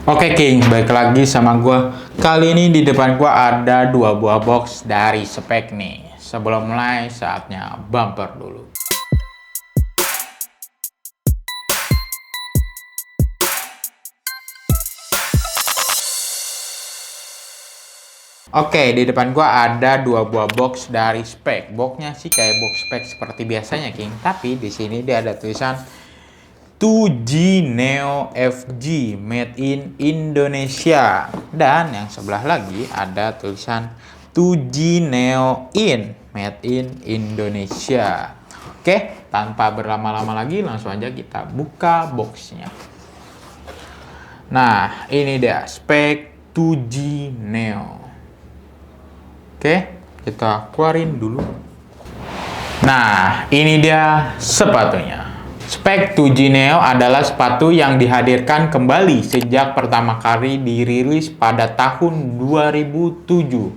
Oke King, balik lagi sama gua. Kali ini di depan gua ada dua buah box dari spek nih. Sebelum mulai, saatnya bumper dulu. Oke, di depan gua ada dua buah box dari spek. Boxnya sih kayak box spek seperti biasanya King, tapi di sini dia ada tulisan 2G Neo FG Made in Indonesia, dan yang sebelah lagi ada tulisan 2G Neo In Made in Indonesia. Oke, tanpa berlama-lama lagi langsung aja kita buka boxnya. Nah, ini dia spek 2G Neo. Oke, kita keluarin dulu. Nah, ini dia sepatunya. Spek 2G Neo adalah sepatu yang dihadirkan kembali sejak pertama kali dirilis pada tahun 2007.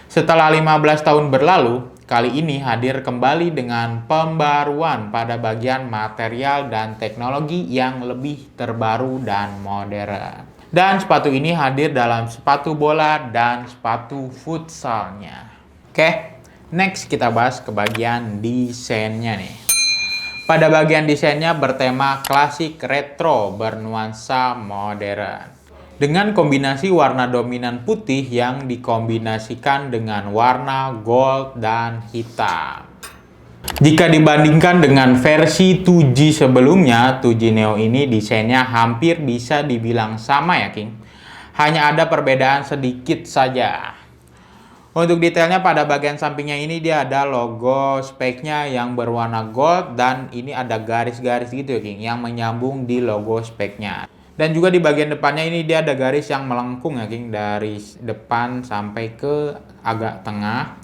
Setelah 15 tahun berlalu, kali ini hadir kembali dengan pembaruan pada bagian material dan teknologi yang lebih terbaru dan modern. Dan sepatu ini hadir dalam sepatu bola dan sepatu futsalnya. Oke, next kita bahas ke bagian desainnya nih. Pada bagian desainnya bertema klasik retro bernuansa modern. Dengan kombinasi warna dominan putih yang dikombinasikan dengan warna gold dan hitam. Jika dibandingkan dengan versi 2G sebelumnya, 2G Neo ini desainnya hampir bisa dibilang sama ya King. Hanya ada perbedaan sedikit saja. Untuk detailnya pada bagian sampingnya ini dia ada logo speknya yang berwarna gold, dan ini ada garis-garis gitu ya King yang menyambung di logo speknya. Dan juga di bagian depannya ini dia ada garis yang melengkung ya King dari depan sampai ke agak tengah.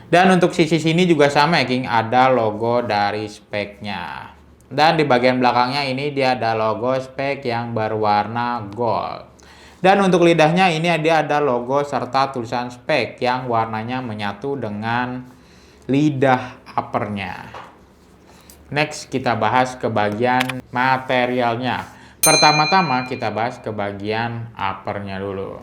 Dan untuk sisi sini juga sama ya King, ada logo dari speknya. Dan di bagian belakangnya ini dia ada logo spek yang berwarna gold. Dan untuk lidahnya ini dia ada logo serta tulisan spek yang warnanya menyatu dengan lidah uppernya. Next kita bahas ke bagian materialnya. Pertama-tama kita bahas ke bagian uppernya dulu.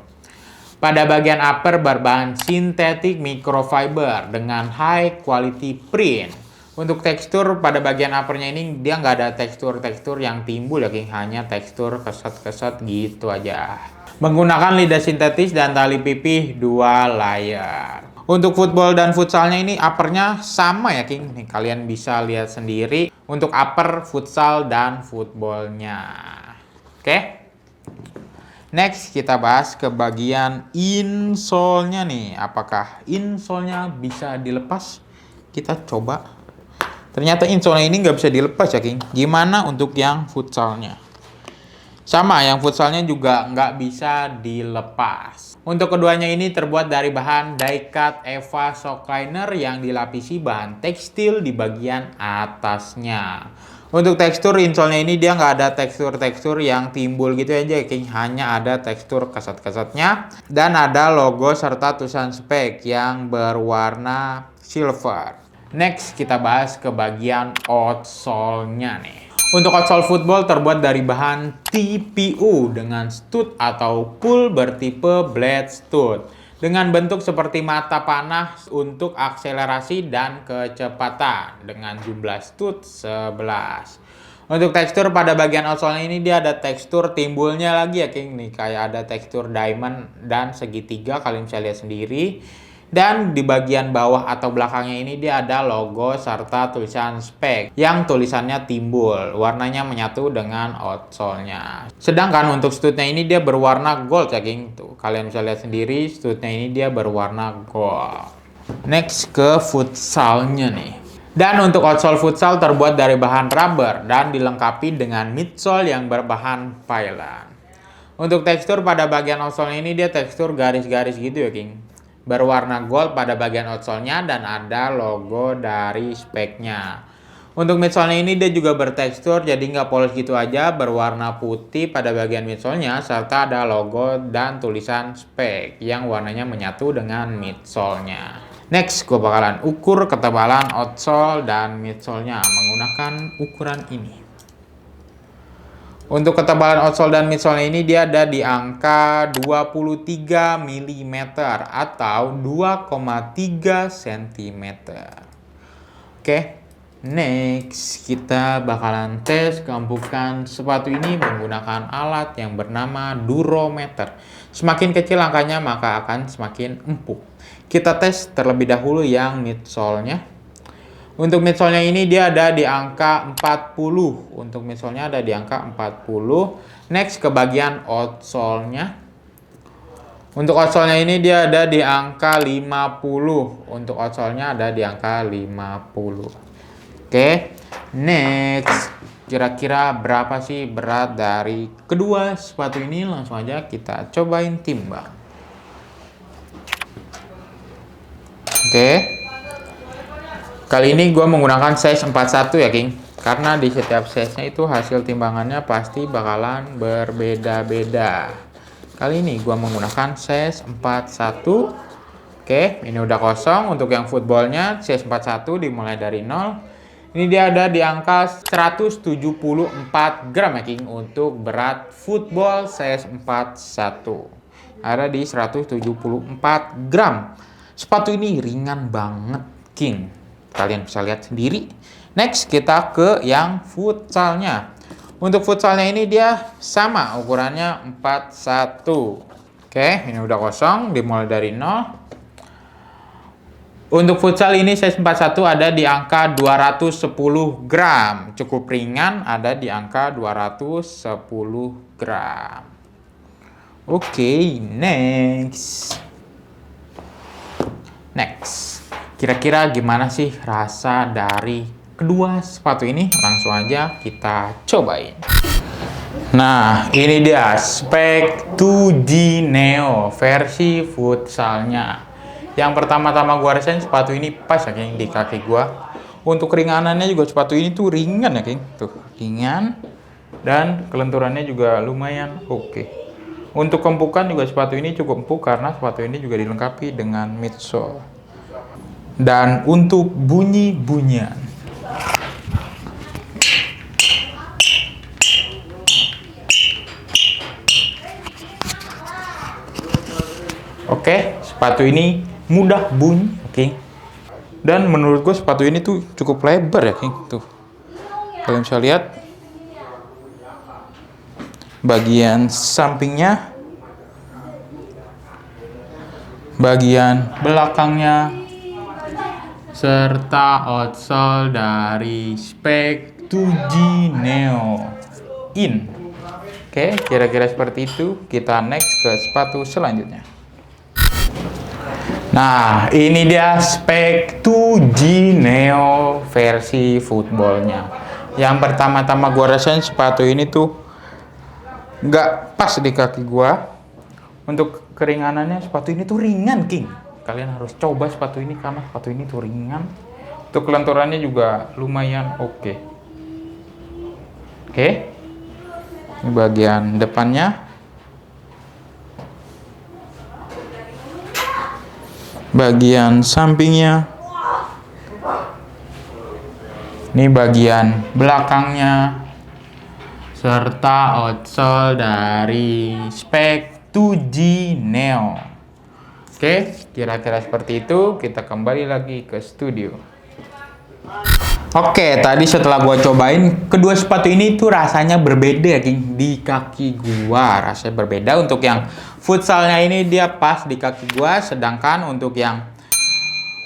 Pada bagian upper berbahan sintetik microfiber dengan high quality print. Untuk tekstur pada bagian uppernya ini dia nggak ada tekstur-tekstur yang timbul ya King, hanya tekstur keset-keset gitu aja. Menggunakan lidah sintetis dan tali pipih 2 layer. Untuk football dan futsalnya ini uppernya sama ya King. Nih, kalian bisa lihat sendiri untuk upper, futsal, dan footballnya. Oke. Next kita bahas ke bagian insole-nya nih. Apakah insole-nya bisa dilepas? Kita coba. Ternyata insole-nya ini nggak bisa dilepas ya King. Gimana untuk yang futsalnya? Sama, yang futsalnya juga nggak bisa dilepas. Untuk keduanya ini terbuat dari bahan die-cut EVA Shockliner yang dilapisi bahan tekstil di bagian atasnya. Untuk tekstur insole-nya ini dia nggak ada tekstur-tekstur yang timbul gitu aja King. Hanya ada tekstur keset-kesetnya. Dan ada logo serta tulisan spek yang berwarna silver. Next kita bahas ke bagian outsole-nya nih. Untuk outsole football terbuat dari bahan TPU dengan stud atau pull bertipe blade stud. Dengan bentuk seperti mata panah untuk akselerasi dan kecepatan dengan jumlah stud 11. Untuk tekstur pada bagian outsole ini dia ada tekstur timbulnya lagi ya King nih, kayak ada tekstur diamond dan segitiga, kalian bisa lihat sendiri. Dan di bagian bawah atau belakangnya ini dia ada logo serta tulisan spek yang tulisannya timbul, warnanya menyatu dengan outsole-nya. Sedangkan untuk studnya ini dia berwarna gold ya King. Tuh, kalian bisa lihat sendiri studnya ini dia berwarna gold. Next ke futsalnya nih. Dan untuk outsole futsal terbuat dari bahan rubber dan dilengkapi dengan midsole yang berbahan pylon. Untuk tekstur pada bagian outsole ini dia tekstur garis-garis gitu ya King. Berwarna gold pada bagian outsole-nya dan ada logo dari speknya. Untuk midsole-nya ini dia juga bertekstur jadi nggak polos gitu aja, berwarna putih pada bagian midsole-nya serta ada logo dan tulisan spek yang warnanya menyatu dengan midsole-nya. Next, gue bakalan ukur ketebalan outsole dan midsole-nya menggunakan ukuran ini. Untuk ketebalan outsole dan midsole ini dia ada di angka 23 mm atau 2,3 cm. Oke, next kita bakalan tes keempukan sepatu ini menggunakan alat yang bernama durometer. Semakin kecil angkanya maka akan semakin empuk. Kita tes terlebih dahulu yang midsole-nya. Untuk midsole-nya ini dia ada di angka 40. Untuk midsole-nya ada di angka 40. Next ke bagian outsole-nya. Untuk outsole-nya ini dia ada di angka 50. Untuk outsole-nya ada di angka 50. Oke, next. Kira-kira berapa sih berat dari kedua sepatu ini? Langsung aja kita cobain timbang. Oke. Kali ini gue menggunakan size 41 ya, King. Karena di setiap size-nya itu hasil timbangannya pasti bakalan berbeda-beda. Kali ini gue menggunakan size 41. Oke, ini udah kosong. Untuk yang footballnya size 41 dimulai dari 0. Ini dia ada di angka 174 gram ya, King. Untuk berat football size 41. Ada di 174 gram. Sepatu ini ringan banget, King. Kalian bisa lihat sendiri. Next kita ke yang futsalnya. Untuk futsalnya ini dia sama ukurannya 41. Oke, ini udah kosong dimulai dari 0. Untuk futsal ini size 41 ada di angka 210 gram. Cukup ringan, ada di angka 210 gram. Oke, next. Kira-kira gimana sih rasa dari kedua sepatu ini? Langsung aja kita cobain. Nah, ini dia Speck 2G Neo versi futsalnya. Yang pertama-tama gua rasain sepatu ini pas ya, King, di kaki gua. Untuk keringanannya juga sepatu ini tuh ringan ya, King. Tuh, ringan. Dan kelenturannya juga lumayan oke. Untuk kempukan juga sepatu ini cukup empuk karena sepatu ini juga dilengkapi dengan midsole. Dan untuk bunyi-bunyian, oke, sepatu ini mudah bunyi, oke. Dan menurut gue sepatu ini tuh cukup lebar ya, King. Tuh, kalian bisa lihat bagian sampingnya, bagian belakangnya, serta outsole dari Speck 2G Neo In. Oke, kira-kira seperti itu. Kita next ke sepatu selanjutnya. Nah, ini dia Speck 2G Neo versi footballnya. Yang pertama-tama gua rasain sepatu ini tuh nggak pas di kaki gua. Untuk keringanannya sepatu ini tuh ringan, King. Kalian harus coba sepatu ini karena sepatu ini tuh ringan. Untuk kelenturannya juga lumayan oke. Oke. Ini bagian depannya. Bagian sampingnya. Ini bagian belakangnya. Serta outsole dari Speck 2G Neo. Oke, kira-kira seperti itu. Kita kembali lagi ke studio. Oke, tadi setelah gua cobain, kedua sepatu ini tuh rasanya berbeda, King. Di kaki gua rasanya berbeda. Untuk yang futsalnya ini dia pas di kaki gua, sedangkan untuk yang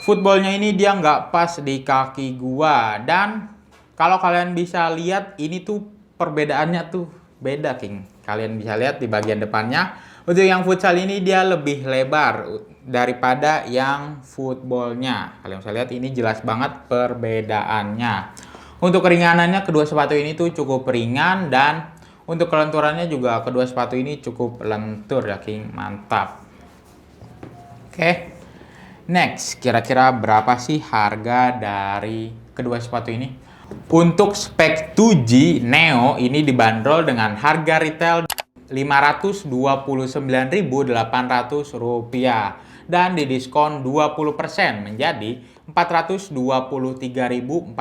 footballnya ini dia nggak pas di kaki gua. Dan kalau kalian bisa lihat, ini tuh perbedaannya tuh beda, King. Kalian bisa lihat di bagian depannya. Untuk yang futsal ini dia lebih lebar daripada yang footballnya. Kalian bisa lihat ini jelas banget perbedaannya. Untuk keringanannya kedua sepatu ini tuh cukup ringan, dan untuk kelenturannya juga kedua sepatu ini cukup lentur ya, King. Mantap. Oke. Next, kira-kira berapa sih harga dari kedua sepatu ini? Untuk Speck 2G Neo ini dibanderol dengan harga retail Rp529.800 dan didiskon 20% menjadi Rp423.480.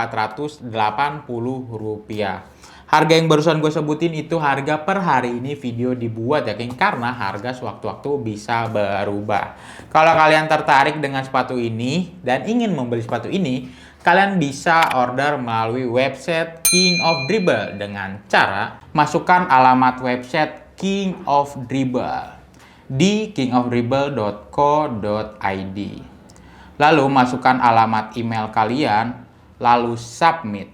Harga yang barusan gue sebutin itu harga per hari ini video dibuat ya geng, karena harga sewaktu-waktu bisa berubah. Kalau kalian tertarik dengan sepatu ini dan ingin membeli sepatu ini, kalian bisa order melalui website King of Dribble dengan cara masukkan alamat website King of Dribble di kingofdribble.co.id. Lalu masukkan alamat email kalian, lalu submit.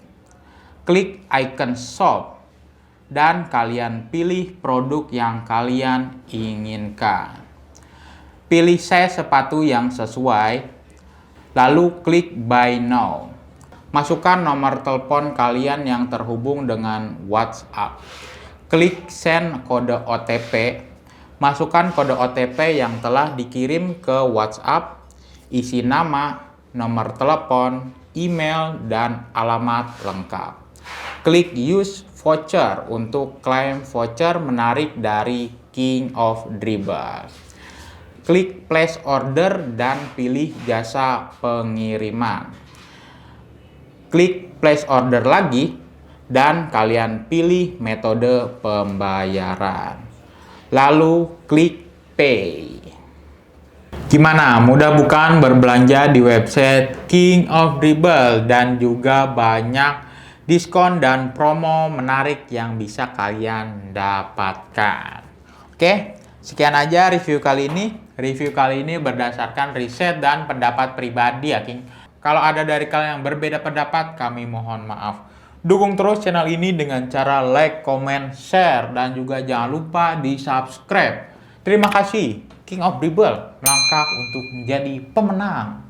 Klik icon shop dan kalian pilih produk yang kalian inginkan. Pilih size sepatu yang sesuai, lalu klik buy now. Masukkan nomor telepon kalian yang terhubung dengan WhatsApp. Klik send kode OTP. Masukkan kode OTP yang telah dikirim ke WhatsApp, isi nama, nomor telepon, email, dan alamat lengkap. Klik use voucher untuk klaim voucher menarik dari King of Dribble. Klik place order dan pilih jasa pengiriman. Klik place order lagi dan kalian pilih metode pembayaran. Lalu klik pay. Gimana? Mudah bukan berbelanja di website King of Dribble dan juga banyak diskon dan promo menarik yang bisa kalian dapatkan. Oke, sekian aja review kali ini. Review kali ini berdasarkan riset dan pendapat pribadi ya, King. Kalau ada dari kalian yang berbeda pendapat, kami mohon maaf. Dukung terus channel ini dengan cara like, comment, share, dan juga jangan lupa di subscribe. Terima kasih. King of Dribble melangkah untuk menjadi pemenang.